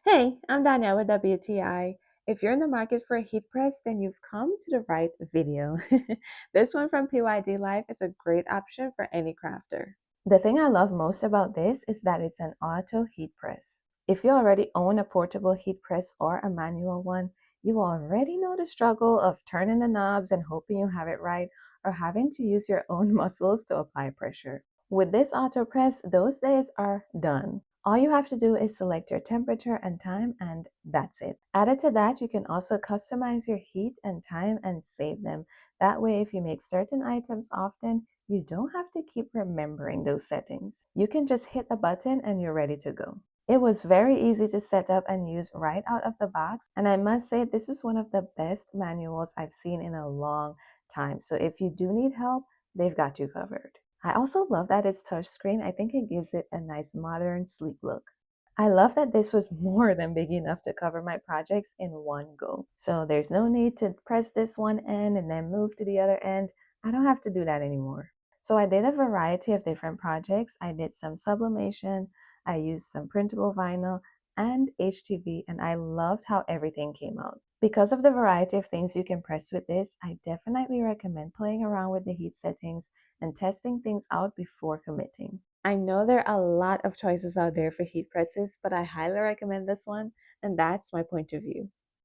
Hey, I'm Danielle with WTI. If you're in the market for a heat press, then you've come to the right video. This one from PYD Life is a great option for any crafter. The thing I love most about this is that it's an auto heat press. If you already own a portable heat press or a manual one, you already know the struggle of turning the knobs and hoping you have it right, or having to use your own muscles to apply pressure. With this auto press, those days are done. All you have to do is select your temperature and time, and that's it. Added to that, you can also customize your heat and time and save them. That way, if you make certain items often, you don't have to keep remembering those settings. You can just hit the button and you're ready to go. It was very easy to set up and use right out of the box, and I must say this is one of the best manuals I've seen in a long time. So if you do need help, they've got you covered. I also love that it's touchscreen. I think it gives it a nice modern, sleek look. I love that this was more than big enough to cover my projects in one go. So there's no need to press this one end and then move to the other end. I don't have to do that anymore. So I did a variety of different projects. I did some sublimation, I used some printable vinyl and HTV, and I loved how everything came out. Because of the variety of things you can press with this, I definitely recommend playing around with the heat settings and testing things out before committing. I know there are a lot of choices out there for heat presses, but I highly recommend this one, and that's my point of view.